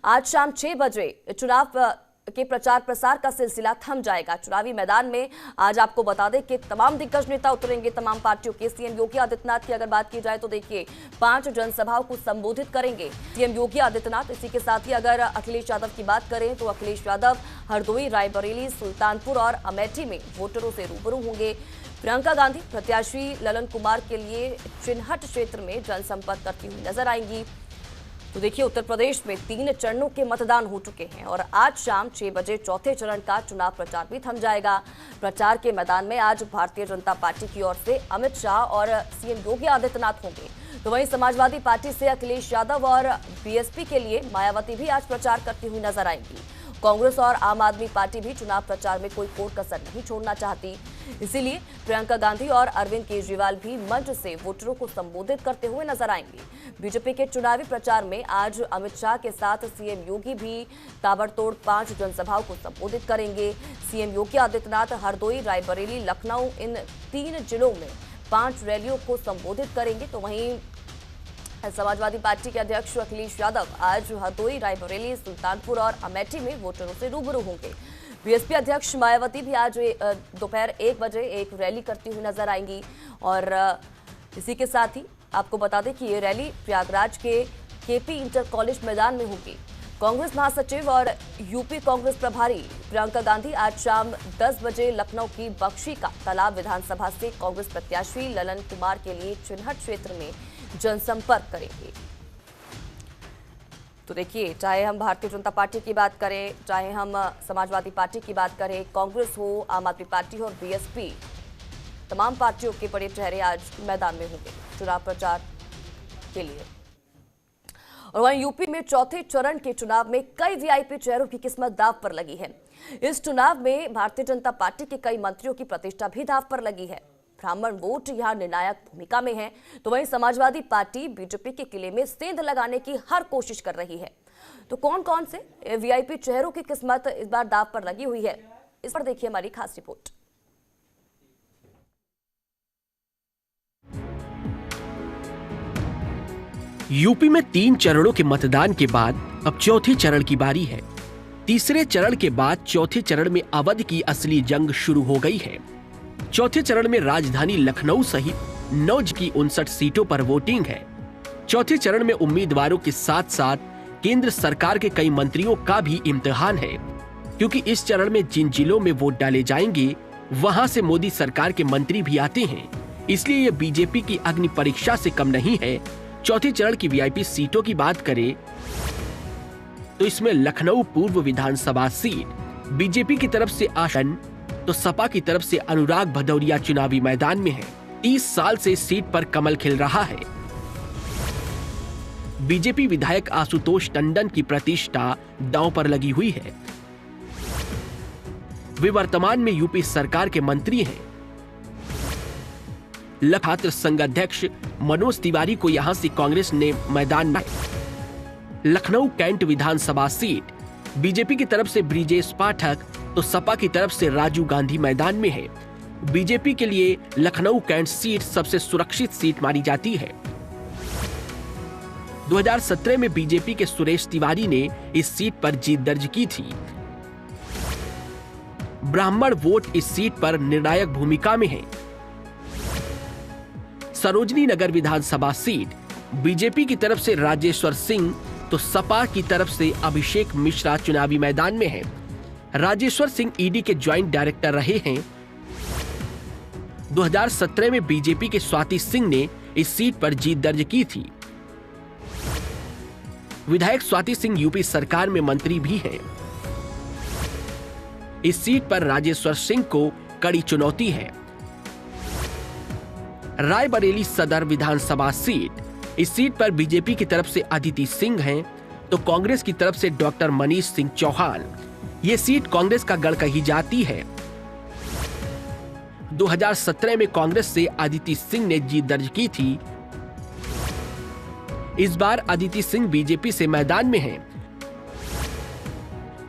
आज शाम 6 बजे चुनाव के प्रचार प्रसार का सिलसिला थम जाएगा। चुनावी मैदान में आज आपको बता दें कि तमाम दिग्गज नेता उतरेंगे, तमाम पार्टियों के। सीएम योगी आदित्यनाथ की अगर बात की जाए तो देखिए 5 जनसभाओं को संबोधित करेंगे सीएम योगी आदित्यनाथ। इसी के साथ ही अगर अखिलेश यादव की बात करें तो अखिलेश यादव हरदोई, रायबरेली, सुल्तानपुर और अमेठी में वोटरों से रूबरू होंगे। प्रियंका गांधी प्रत्याशी ललन कुमार के लिए चिन्हट क्षेत्र में जनसंपर्क करती हुई नजर आएंगी। तो देखिए उत्तर प्रदेश में 3 चरणों के मतदान हो चुके हैं और आज शाम 6 बजे चौथे चरण का चुनाव प्रचार भी थम जाएगा। प्रचार के मैदान में आज भारतीय जनता पार्टी की ओर से अमित शाह और सीएम योगी आदित्यनाथ होंगे। तो वहीं समाजवादी पार्टी से अखिलेश यादव और बीएसपी के लिए मायावती भी आज प्रचार करती हुई नजर आएंगी। कांग्रेस और आम आदमी पार्टी भी चुनाव प्रचार में कोई कोर कसर नहीं छोड़ना चाहती, इसीलिए प्रियंका गांधी और अरविंद केजरीवाल भी मंच से वोटरों को संबोधित करते हुए नजर आएंगे। बीजेपी के चुनावी प्रचार में आज अमित शाह के साथ सीएम योगी भी ताबड़तोड़ 5 जनसभाओं को संबोधित करेंगे। सीएम योगी आदित्यनाथ हरदोई, रायबरेली, लखनऊ इन 3 जिलों में 5 रैलियों को संबोधित करेंगे। तो वहीं समाजवादी पार्टी के अध्यक्ष अखिलेश यादव आज हरदोई, रायबरेली, सुल्तानपुर और अमेठी में वोटरों से रूबरू होंगे। बीएसपी अध्यक्ष मायावती भी आज दोपहर 1 बजे एक रैली करती हुई नजर आएंगी। और इसी के साथ ही आपको बता दें कि ये रैली प्रयागराज के केपी इंटर कॉलेज मैदान में होगी। कांग्रेस महासचिव और यूपी कांग्रेस प्रभारी प्रियंका गांधी आज शाम 10 बजे लखनऊ की बख्शी का तालाब विधानसभा से कांग्रेस प्रत्याशी ललन कुमार के लिए चिन्हट क्षेत्र में जनसंपर्क करेंगे। तो देखिए, चाहे हम भारतीय जनता पार्टी की बात करें, चाहे हम समाजवादी पार्टी की बात करें, कांग्रेस हो, आम आदमी पार्टी हो और बीएसपी, तमाम पार्टियों के बड़े चेहरे आज मैदान में होंगे चुनाव प्रचार के लिए। और वहीं यूपी में चौथे चरण के चुनाव में कई वीआईपी चेहरों की किस्मत दांव पर लगी है। इस चुनाव में भारतीय जनता पार्टी के कई मंत्रियों की प्रतिष्ठा भी दांव पर लगी है। ब्राह्मण वोट यहां निर्णायक भूमिका में है। तो वहीं समाजवादी पार्टी बीजेपी के किले में सेंध लगाने की हर कोशिश कर रही है। तो कौन कौन से वीआईपी चेहरों की किस्मत इस बार दांव पर लगी हुई है, इस पर देखिए हमारी खास रिपोर्ट। यूपी में 3 चरणों के मतदान के बाद अब चौथे चरण की बारी है। तीसरे चरण के बाद चौथे चरण में अवध की असली जंग शुरू हो गई है। चौथे चरण में राजधानी लखनऊ सहित 9 की 59 सीटों पर वोटिंग है। चौथे चरण में उम्मीदवारों के साथ साथ केंद्र सरकार के कई मंत्रियों का भी इम्तिहान है, क्योंकि इस चरण में जिन जिलों में वोट डाले जाएंगे वहां से मोदी सरकार के मंत्री भी आते हैं। इसलिए ये बीजेपी की अग्नि परीक्षा से कम नहीं है। चौथे चरण की वीआईपी सीटों की बात करें तो इसमें लखनऊ पूर्व विधानसभा सीट बीजेपी की तरफ से आसन, तो सपा की तरफ से अनुराग भदौरिया चुनावी मैदान में है। 30 साल से इस सीट पर कमल खिल रहा है। बीजेपी विधायक आशुतोष टंडन की प्रतिष्ठा दांव पर लगी हुई है। वे वर्तमान में यूपी सरकार के मंत्री हैं। छात्र संघ अध्यक्ष मनोज तिवारी को यहां से कांग्रेस ने मैदान में। लखनऊ कैंट विधानसभा सीट बीजेपी की तरफ से ब्रिजेश पाठक, तो सपा की तरफ से राजू गांधी मैदान में है। बीजेपी के लिए लखनऊ कैंट सीट सबसे सुरक्षित सीट मानी जाती है। 2017 में बीजेपी के सुरेश तिवारी ने इस सीट पर जीत दर्ज की थी। ब्राह्मण वोट इस सीट पर निर्णायक भूमिका में है। सरोजनी नगर विधानसभा सीट बीजेपी की तरफ से राजेश्वर सिंह, तो सपा की तरफ से अभिषेक मिश्रा चुनावी मैदान में है। राजेश्वर सिंह ईडी के ज्वाइंट डायरेक्टर रहे हैं। 2017 में बीजेपी के स्वाति सिंह ने इस सीट पर जीत दर्ज की थी। विधायक स्वाति सिंह यूपी सरकार में मंत्री भी हैं। इस सीट पर राजेश्वर सिंह को कड़ी चुनौती है। रायबरेली सदर विधानसभा सीट, इस सीट पर बीजेपी की तरफ से अदिति सिंह हैं, तो कांग्रेस की तरफ से डॉक्टर मनीष सिंह चौहान। ये सीट कांग्रेस का गढ़ कही जाती है। 2017 में कांग्रेस से अदिति सिंह ने जीत दर्ज की थी। इस बार अदिति सिंह बीजेपी से मैदान में हैं।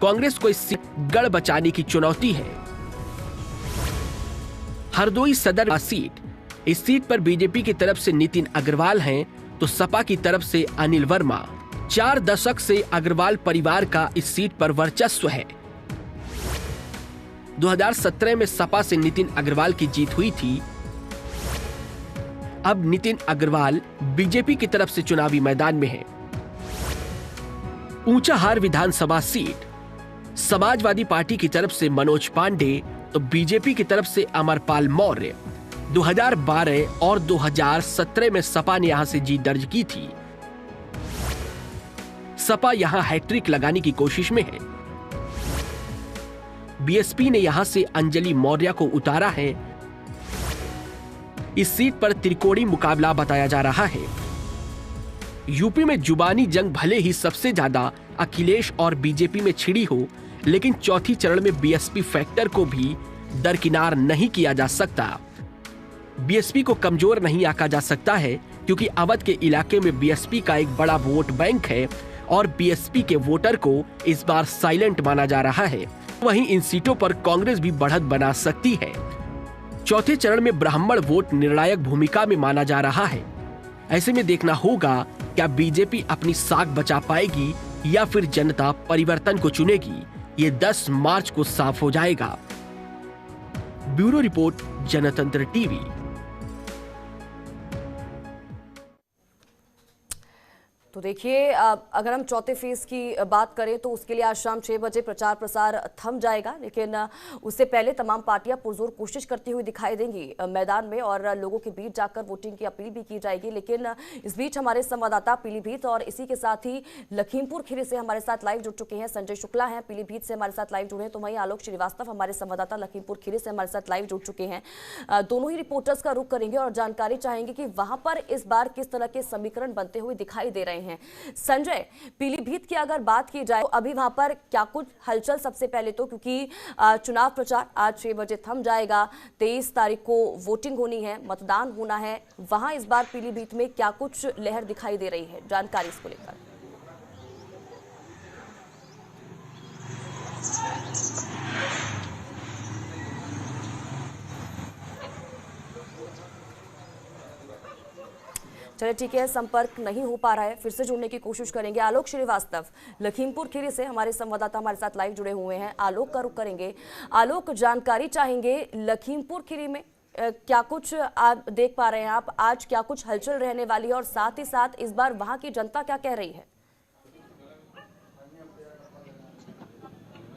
कांग्रेस को इस गढ़ बचाने की चुनौती है। हरदोई सदर सीट, इस सीट पर बीजेपी की तरफ से नितिन अग्रवाल हैं, तो सपा की तरफ से अनिल वर्मा। 4 दशक से अग्रवाल परिवार का इस सीट पर वर्चस्व है। 2017 में सपा से नितिन अग्रवाल की जीत हुई थी। अब नितिन अग्रवाल बीजेपी की तरफ से चुनावी मैदान में हैं। ऊंचाहार विधानसभा सीट समाजवादी पार्टी की तरफ से मनोज पांडे तो बीजेपी की तरफ से अमरपाल मौर्य। 2012 और 2017 में सपा ने यहां से जीत दर्ज की थी। सपा यहां हैट्रिक लगाने की कोशिश में है। बीएसपी ने यहां से अंजलि मौर्य को उतारा है। इस सीट पर त्रिकोणी मुकाबला बताया जा रहा है। यूपी में जुबानी जंग भले ही सबसे ज्यादा अखिलेश और बीजेपी में छिड़ी हो, लेकिन चौथी चरण में बीएसपी फैक्टर को भी दरकिनार नहीं किया जा सकता। बीएसपी को कमजोर नहीं आंका जा सकता है, क्योंकि अवध के इलाके में बीएसपी का एक बड़ा वोट बैंक है और बीएसपी के वोटर को इस बार साइलेंट माना जा रहा है। वहीं इन सीटों पर कांग्रेस भी बढ़त बना सकती है। चौथे चरण में ब्राह्मण वोट निर्णायक भूमिका में माना जा रहा है। ऐसे में देखना होगा क्या बीजेपी अपनी साख बचा पाएगी या फिर जनता परिवर्तन को चुनेगी। ये 10 मार्च को साफ हो जाएगा। ब्यूरो रिपोर्ट, जनतंत्र टीवी। तो देखिए, अगर हम चौथे फेज की बात करें तो उसके लिए आज शाम 6 बजे प्रचार प्रसार थम जाएगा, लेकिन उससे पहले तमाम पार्टियां पुरजोर कोशिश करती हुई दिखाई देंगी मैदान में और लोगों के बीच जाकर वोटिंग की अपील भी की जाएगी। लेकिन इस बीच हमारे संवाददाता पीलीभीत और इसी के साथ ही लखीमपुर खीरी से हमारे साथ लाइव जुड़ चुके हैं। संजय शुक्ला हैं पीलीभीत से हमारे साथ लाइव जुड़े हैं, तो वहीं आलोक श्रीवास्तव हमारे संवाददाता लखीमपुर खीरी से हमारे साथ लाइव जुड़ चुके हैं। दोनों ही रिपोर्टर्स का रुख करेंगे और जानकारी चाहेंगे कि वहां पर इस बार किस तरह के समीकरण बनते हुए दिखाई दे रहे हैं। संजय, पीलीभीत की अगर बात की जाए तो अभी वहां पर क्या कुछ हलचल, सबसे पहले तो क्योंकि चुनाव प्रचार आज 6 बजे थम जाएगा, 23 तारीख को वोटिंग होनी है, मतदान होना है, वहां इस बार पीलीभीत में क्या कुछ लहर दिखाई दे रही है, जानकारी इसको लेकर। चलिए ठीक है, संपर्क नहीं हो पा रहा है, फिर से जुड़ने की कोशिश करेंगे। आलोक श्रीवास्तव लखीमपुर खीरी से हमारे संवाददाता हमारे साथ लाइव जुड़े हुए हैं, आलोक का रुख करेंगे। आलोक, जानकारी चाहेंगे लखीमपुर खीरी में क्या कुछ आप देख पा रहे हैं, आप आज क्या कुछ हलचल रहने वाली है और साथ ही साथ इस बार वहां की जनता क्या कह रही है?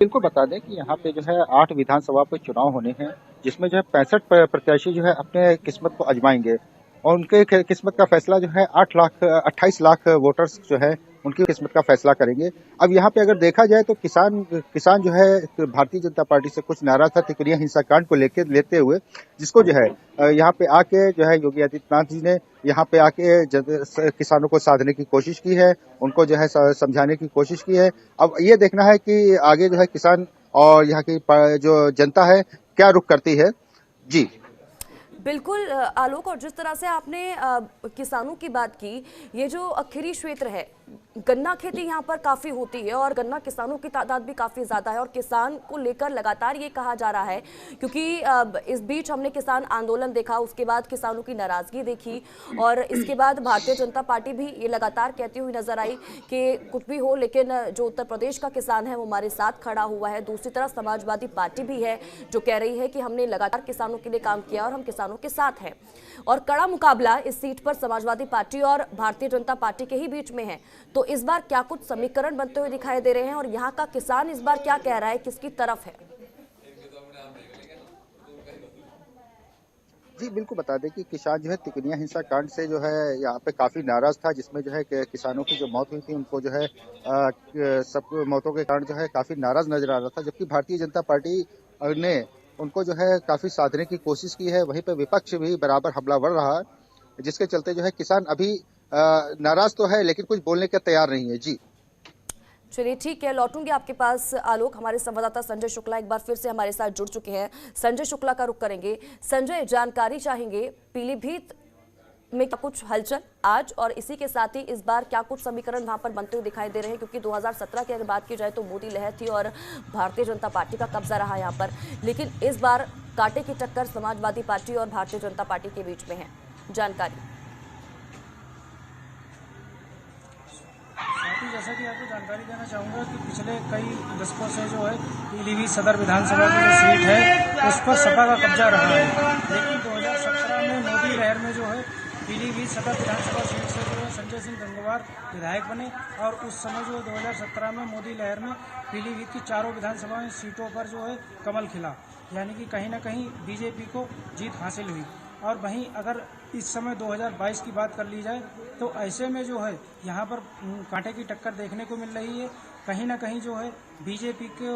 इनको बता दें कि यहाँ पे जो है 8 विधानसभा पे चुनाव होने हैं, जिसमें जो है 65 प्रत्याशी जो है अपने किस्मत को आजमाएंगे और उनके किस्मत का फैसला जो है 28 लाख वोटर्स जो है उनकी किस्मत का फैसला करेंगे। अब यहाँ पे अगर देखा जाए तो किसान जो है भारतीय जनता पार्टी से कुछ नाराज था टिकरिया हिंसाकांड को लेते हुए, जिसको जो है यहाँ पे आके जो है योगी आदित्यनाथ जी ने यहाँ पे आके किसानों को साधने की कोशिश की है, उनको जो है समझाने की कोशिश की है। अब ये देखना है कि आगे जो है किसान और यहाँ की जो जनता है क्या रुख करती है। जी बिल्कुल आलोक, और जिस तरह से आपने किसानों की बात की, ये जो खीरी क्षेत्र है, गन्ना खेती यहाँ पर काफ़ी होती है और गन्ना किसानों की तादाद भी काफ़ी ज़्यादा है और किसान को लेकर लगातार ये कहा जा रहा है, क्योंकि इस बीच हमने किसान आंदोलन देखा, उसके बाद किसानों की नाराज़गी देखी और इसके बाद भारतीय जनता पार्टी भी ये लगातार कहती हुई नजर आई कि कुछ भी हो लेकिन जो उत्तर प्रदेश का किसान है वो हमारे साथ खड़ा हुआ है। दूसरी तरफ समाजवादी पार्टी भी है जो कह रही है कि हमने लगातार किसानों के लिए काम किया और हम किसानों के साथ हैं, और कड़ा मुकाबला इस सीट पर समाजवादी पार्टी और भारतीय जनता पार्टी के ही बीच में है। तो इस बार क्या कुछ समीकरण बनते हुए दिखाई दे रहे हैं और यहाँ का किसान इस बार क्या कह रहा है, किसकी तरफ है? जी बिल्कुल बता दें कि किसान जो है तिकोनिया हिंसा कांड से जो है यहाँ पे काफी नाराज था, जिसमें जो है किसानों की जो मौत हुई थी उनको जो है सब मौतों के कारण जो है काफी नाराज नजर आ रहा था, जबकि भारतीय जनता पार्टी ने उनको जो है काफी साधने की कोशिश की है। वहीं पे विपक्ष भी बराबर हमलावर रहा, जिसके चलते जो है किसान अभी नाराज तो है लेकिन कुछ बोलने के तैयार नहीं है। जी चलिए ठीक है, लौटूंगे आपके पास आलोक। हमारे संवाददाता संजय शुक्ला एक बार फिर से हमारे साथ जुड़ चुके हैं, संजय शुक्ला का रुख करेंगे। संजय, जानकारी चाहेंगे पीलीभीत में क्या कुछ हलचल आज, और इसी के साथ ही इस बार क्या कुछ समीकरण वहां पर बनते हुए दिखाई दे रहे हैं, क्योंकि 2017 की अगर बात की जाए तो मोदी लहर थी और भारतीय जनता पार्टी का कब्जा रहा यहाँ पर, लेकिन इस बार कांटे की टक्कर समाजवादी पार्टी और भारतीय जनता पार्टी के बीच में है, जानकारी। स्वाति, जैसा कि आपको जानकारी देना चाहूँगा कि पिछले कई दशकों से जो है पीलीभीत सदर विधानसभा की जो सीट है उस पर सपा का कब्जा रहा है, लेकिन 2017 में मोदी लहर में जो है पीलीभीत सदर विधानसभा सीट से जो है संजय सिंह गंगवार विधायक बने और उस समय जो 2017 में मोदी लहर में पीलीभीत की चारों विधानसभा सीटों पर जो है कमल खिला, यानी कि कहीं न कहीं बीजेपी को जीत हासिल हुई। और वहीं अगर इस समय 2022 की बात कर ली जाए तो ऐसे में जो है यहाँ पर कांटे की टक्कर देखने को मिल रही है। कहीं ना कहीं जो है बीजेपी के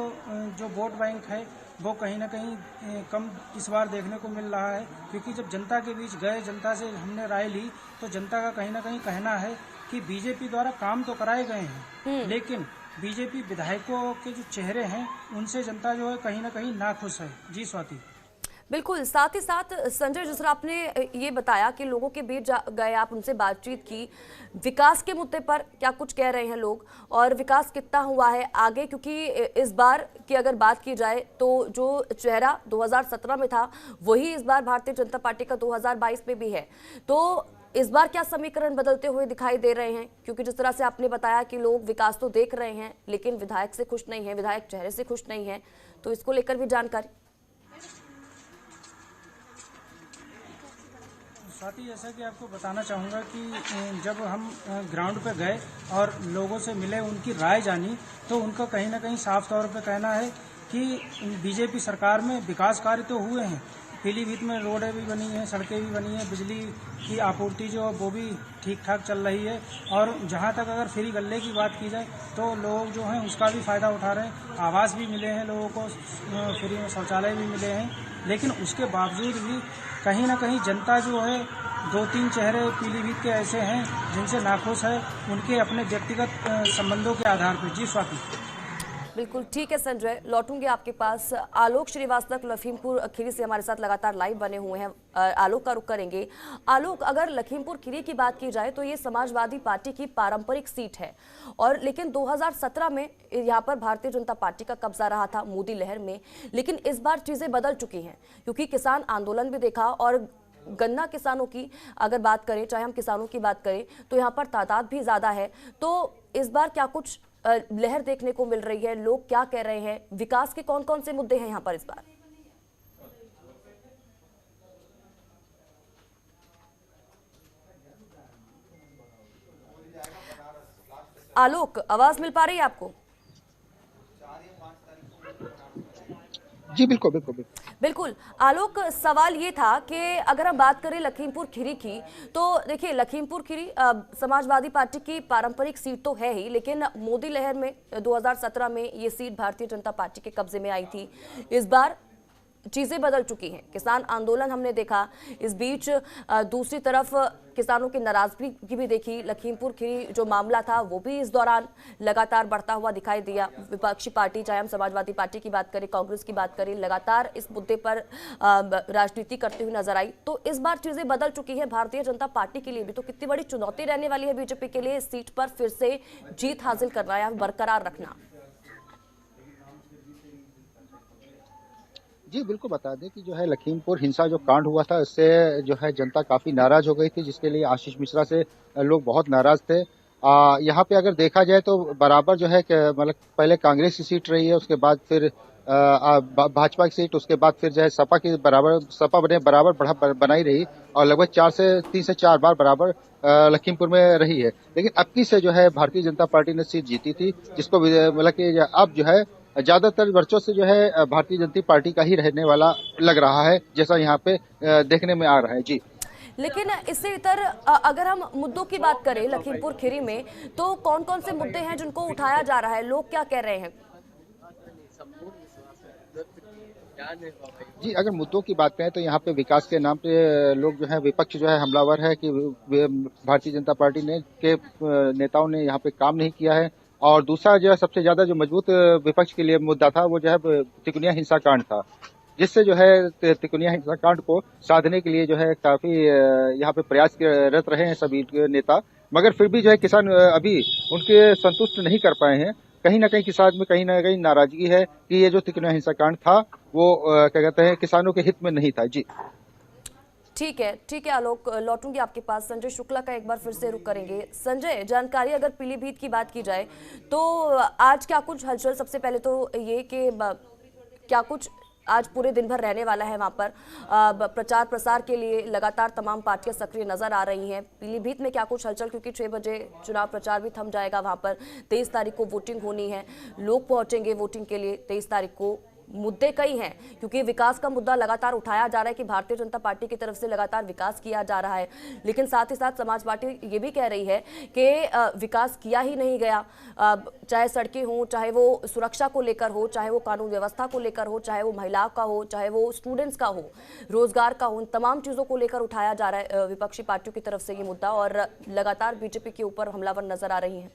जो वोट बैंक है वो कहीं ना कहीं कम इस बार देखने को मिल रहा है, क्योंकि जब जनता के बीच गए, जनता से हमने राय ली तो जनता का कहीं ना कहीं कहना है कि बीजेपी द्वारा काम तो कराए गए हैं, लेकिन बीजेपी विधायकों के जो चेहरे हैं उनसे जनता जो है कहीं ना कहीं नाखुश है। जी स्वाति। बिल्कुल, साथ ही साथ संजय, जिस तरह आपने ये बताया कि लोगों के बीच गए, आप उनसे बातचीत की, विकास के मुद्दे पर क्या कुछ कह रहे हैं लोग और विकास कितना हुआ है आगे, क्योंकि इस बार की अगर बात की जाए तो जो चेहरा 2017 में था वही इस बार भारतीय जनता पार्टी का 2022 में भी है, तो इस बार क्या समीकरण बदलते हुए दिखाई दे रहे हैं? क्योंकि जिस तरह से आपने बताया कि लोग विकास तो देख रहे हैं लेकिन विधायक से खुश नहीं है, विधायक चेहरे से खुश नहीं है, तो इसको लेकर भी जानकारी। स्वाति, जैसा कि आपको बताना चाहूँगा कि जब हम ग्राउंड पे गए और लोगों से मिले, उनकी राय जानी, तो उनका कहीं ना कहीं साफ तौर पे कहना है कि बीजेपी सरकार में विकास कार्य तो हुए हैं, पीलीभीत में रोडें भी बनी हैं, सड़कें भी बनी हैं, बिजली की आपूर्ति जो वो भी ठीक ठाक चल रही है, और जहाँ तक अगर फ्री गल्ले की बात की जाए तो लोग जो हैं उसका भी फ़ायदा उठा रहे हैं, आवास भी मिले हैं लोगों को, फ्री में शौचालय भी मिले हैं, लेकिन उसके बावजूद भी कहीं ना कहीं जनता जो है, 2-3 चेहरे पीलीभीत के ऐसे हैं जिनसे नाखुश है, उनके अपने व्यक्तिगत संबंधों के आधार पर। जी स्वाति। बिल्कुल ठीक है संजय, लौटूंगे आपके पास। आलोक श्रीवास्तव लखीमपुर खीरी से हमारे साथ लगातार लाइव बने हुए हैं, आलोक का रुख करेंगे। आलोक, अगर लखीमपुर खीरी की बात की जाए तो ये समाजवादी पार्टी की पारंपरिक सीट है, और लेकिन 2017 में यहाँ पर भारतीय जनता पार्टी का कब्जा रहा था मोदी लहर में, लेकिन इस बार चीजें बदल चुकी हैं क्योंकि किसान आंदोलन भी देखा, और गन्ना किसानों की अगर बात करें, चाहे हम किसानों की बात करें तो यहाँ पर तादाद भी ज्यादा है, तो इस बार क्या कुछ लहर देखने को मिल रही है? लोग क्या कह रहे हैं? विकास के कौन कौन से मुद्दे हैं यहाँ पर इस बार? आलोक, आवाज मिल पा रही है आपको? जी बिल्कुल बिल्कुल बिल्कुल बिल्कुल आलोक, सवाल ये था कि अगर हम बात करें लखीमपुर खीरी की, तो देखिए लखीमपुर खीरी समाजवादी पार्टी की पारंपरिक सीट तो है ही, लेकिन मोदी लहर में 2017 में ये सीट भारतीय जनता पार्टी के कब्जे में आई थी। इस बार चीजें बदल चुकी हैं, किसान आंदोलन हमने देखा, इस बीच दूसरी तरफ किसानों की नाराजगी की भी देखी। लखीमपुर खीरी जो मामला था वो भी इस दौरान लगातार बढ़ता हुआ दिखाई दिया। विपक्षी पार्टी, चाहे हम समाजवादी पार्टी की बात करें, कांग्रेस की बात करें, लगातार इस मुद्दे पर राजनीति करती हुई नजर आई। तो इस बार चीजें बदल चुकी है भारतीय जनता पार्टी के लिए भी, तो कितनी बड़ी चुनौती रहने वाली है बीजेपी के लिए इस सीट पर फिर से जीत हासिल करना या बरकरार रखना? जी बिल्कुल बता दें कि जो है लखीमपुर हिंसा जो कांड हुआ था उससे जो है जनता काफी नाराज हो गई थी, जिसके लिए आशीष मिश्रा से लोग बहुत नाराज थे। यहाँ पे अगर देखा जाए तो बराबर जो है मतलब पहले कांग्रेस की सीट रही है, उसके बाद फिर भाजपा की सीट, उसके बाद फिर जो है सपा की बराबर बनाई रही, और लगभग 3 से 4 बार बराबर लखीमपुर में रही है। लेकिन अब की से जो है भारतीय जनता पार्टी ने सीट जीती थी, जिसको मतलब कि अब जो है ज्यादातर वर्चों से जो है भारतीय जनता पार्टी का ही रहने वाला लग रहा है, जैसा यहाँ पे देखने में आ रहा है। जी, लेकिन इससे इतर अगर हम मुद्दों की बात करें लखीमपुर खीरी में, तो कौन कौन से मुद्दे हैं जिनको उठाया जा रहा है? लोग क्या कह रहे हैं? जी, अगर मुद्दों की बात करें तो यहाँ पे विकास के नाम पे लोग जो है, विपक्ष जो है हमलावर है कि भारतीय जनता पार्टी ने के नेताओं ने यहाँ पे काम नहीं किया है। और दूसरा जो है सबसे ज्यादा जो मजबूत विपक्ष के लिए मुद्दा था वो जो है तिकोनिया हिंसाकांड था, जिससे जो है तिकोनिया हिंसाकांड को साधने के लिए जो है काफी यहाँ पे प्रयासरत रहे हैं सभी नेता, मगर फिर भी जो है किसान अभी उनके संतुष्ट नहीं कर पाए हैं। कहीं ना कहीं किसान में कहीं ना कहीं नाराजगी है कि ये जो तिकोनिया हिंसाकांड था वो क्या कहते हैं किसानों के हित में नहीं था। जी ठीक है आलोक, लौटूंगी आपके पास। संजय शुक्ला का एक बार फिर से रुख करेंगे। संजय, जानकारी अगर पीलीभीत की बात की जाए तो आज क्या कुछ हलचल, सबसे पहले तो ये कि क्या कुछ आज पूरे दिन भर रहने वाला है वहां पर? प्रचार प्रसार के लिए लगातार तमाम पार्टियां सक्रिय नजर आ रही हैं। पीलीभीत में क्या कुछ हलचल, क्योंकि 6 बजे चुनाव प्रचार भी थम जाएगा वहां पर। 23 तारीख को वोटिंग होनी है, लोग पहुंचेंगे वोटिंग के लिए 23 तारीख को। मुद्दे कई हैं, क्योंकि विकास का मुद्दा लगातार उठाया जा रहा है कि भारतीय जनता पार्टी की तरफ से लगातार विकास किया जा रहा है, लेकिन साथ ही साथ समाज पार्टी ये भी कह रही है कि विकास किया ही नहीं गया। चाहे सड़कें हों, चाहे वो सुरक्षा को लेकर हो, चाहे वो कानून व्यवस्था को लेकर हो, चाहे वो महिलाओं का हो, चाहे वो स्टूडेंट्स का हो, रोजगार का हो, उन तमाम चीज़ों को लेकर उठाया जा रहा है विपक्षी पार्टियों की तरफ से ये मुद्दा, और लगातार बीजेपी के ऊपर हमलावर नजर आ रही हैं।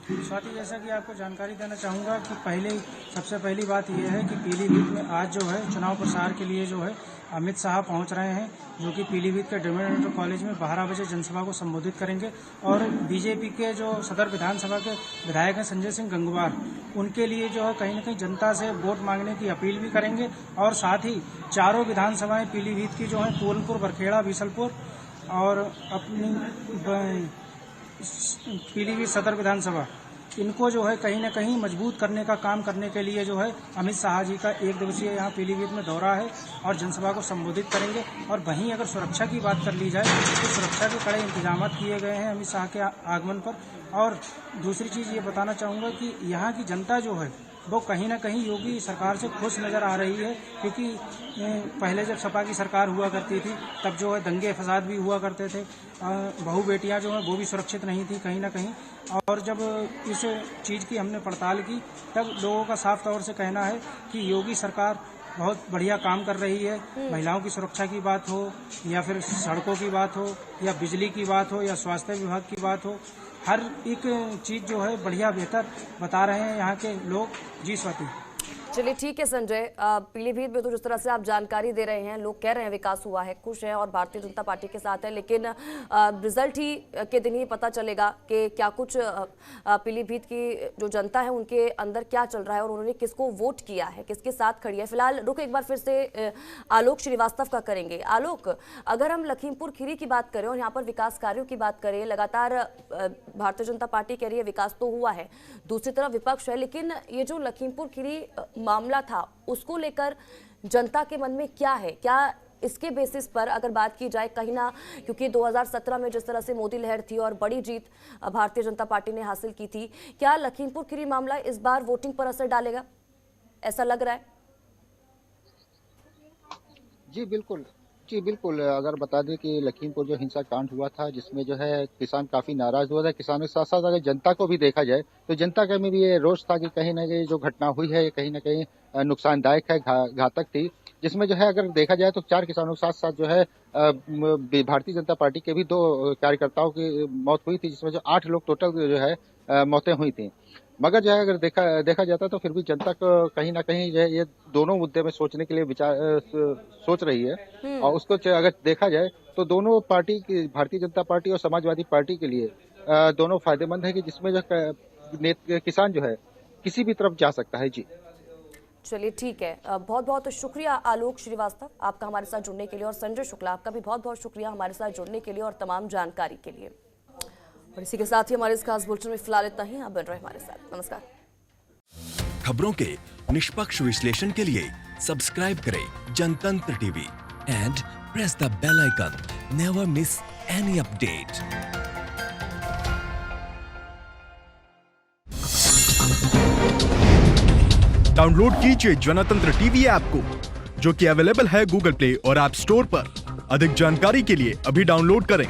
स्वाति, जैसा कि आपको जानकारी देना चाहूँगा कि सबसे पहली बात यह है कि पीलीभीत में आज जो है चुनाव प्रसार के लिए जो है अमित शाह पहुंच रहे हैं, जो कि पीलीभीत के डिविजन इंटर कॉलेज में 12 बजे जनसभा को संबोधित करेंगे। और बीजेपी के जो सदर विधानसभा के विधायक हैं संजय सिंह गंगवार, उनके लिए जो है कहीं न कहीं जनता से वोट मांगने की अपील भी करेंगे। और साथ ही चारों विधानसभाएं पीलीभीत की जो है पूरनपुर, बरखेड़ा, बीसलपुर और अपनी पीलीभीत सदर विधानसभा, इनको जो है कहीं न कहीं मजबूत करने का काम करने के लिए जो है अमित शाह जी का 1 दिवसीय यहाँ पीलीभीत में दौरा है और जनसभा को संबोधित करेंगे। और वहीं अगर सुरक्षा की बात कर ली जाए तो सुरक्षा के कड़े इंतजाम किए गए हैं अमित शाह के आगमन पर। और दूसरी चीज़ ये बताना चाहूँगा कि यहाँ की जनता जो है वो कहीं ना कहीं योगी सरकार से खुश नज़र आ रही है, क्योंकि पहले जब सपा की सरकार हुआ करती थी तब जो है दंगे फसाद भी हुआ करते थे, बहू बेटियां जो है वो भी सुरक्षित नहीं थी कहीं ना कहीं। और जब इस चीज़ की हमने पड़ताल की तब लोगों का साफ तौर से कहना है कि योगी सरकार बहुत बढ़िया काम कर रही है। महिलाओं की सुरक्षा की बात हो या फिर सड़कों की बात हो या बिजली की बात हो या स्वास्थ्य विभाग की बात हो, हर एक चीज़ जो है बढ़िया बेहतर बता रहे हैं यहाँ के लोग। जी स्वाति। चलिए ठीक है संजय, पीलीभीत में तो जिस तरह से आप जानकारी दे रहे हैं, लोग कह रहे हैं विकास हुआ है, खुश है और भारतीय जनता पार्टी के साथ है, लेकिन रिजल्ट ही के दिन ही पता चलेगा कि क्या कुछ पीलीभीत की जो जनता है उनके अंदर क्या चल रहा है और उन्होंने किसको वोट किया है, किसके साथ खड़ी है। फिलहाल रुक एक बार फिर से आलोक श्रीवास्तव का करेंगे। आलोक, अगर हम लखीमपुर खीरी की बात करें और यहाँ पर विकास कार्यों की बात करें, लगातार भारतीय जनता पार्टी कह रही है विकास तो हुआ है, दूसरी तरफ विपक्ष है, लेकिन ये जो लखीमपुर खीरी मामला था उसको लेकर जनता के मन में क्या है, क्या इसके बेसिस पर अगर बात की जाए कहीं ना, क्योंकि 2017 में जिस तरह से मोदी लहर थी और बड़ी जीत भारतीय जनता पार्टी ने हासिल की थी, क्या लखीमपुर खीरी मामला इस बार वोटिंग पर असर डालेगा, ऐसा लग रहा है? जी बिल्कुल, अगर बता दें कि लखीमपुर जो हिंसा कांड हुआ था जिसमें जो है किसान काफी नाराज हुआ था, किसानों के साथ साथ अगर जनता को भी देखा जाए तो जनता का में भी ये रोष था कि कहीं ना कहीं जो घटना हुई है ये कहीं ना कहीं नुकसानदायक है, घातक थी, जिसमें जो है अगर देखा जाए तो 4 किसानों के साथ साथ जो है भारतीय जनता पार्टी के भी 2 कार्यकर्ताओं की मौत हुई थी, जिसमें जो 8 लोग टोटल जो है मौतें हुई थी। मगर जो है अगर देखा जाता तो फिर भी जनता को कहीं ना कहीं जो है ये दोनों मुद्दे में सोचने के लिए सोच रही है। और उसको अगर देखा जाए तो दोनों पार्टी की, भारतीय जनता पार्टी और समाजवादी पार्टी के लिए दोनों फायदेमंद है कि जिसमें जो किसान जो है किसी भी तरफ जा सकता है। जी चलिए ठीक है, बहुत बहुत शुक्रिया आलोक श्रीवास्तव आपका हमारे साथ जुड़ने के लिए, और संजय शुक्ला आपका भी बहुत बहुत शुक्रिया हमारे साथ जुड़ने के लिए और तमाम जानकारी के लिए। और इसी के साथ ही हमारे इस खास बुलेटिन में फिलहाल इतना ही। आप बन रहे हमारे साथ। नमस्कार। खबरों के निष्पक्ष विश्लेषण के लिए सब्सक्राइब करें Jantantra TV and press the bell icon. Never miss any update. Download कीजिए जनतंत्र टीवी ऐप को, जो कि अवेलेबल है गूगल प्ले और ऐप स्टोर पर। अधिक जानकारी के लिए अभी डाउनलोड करें।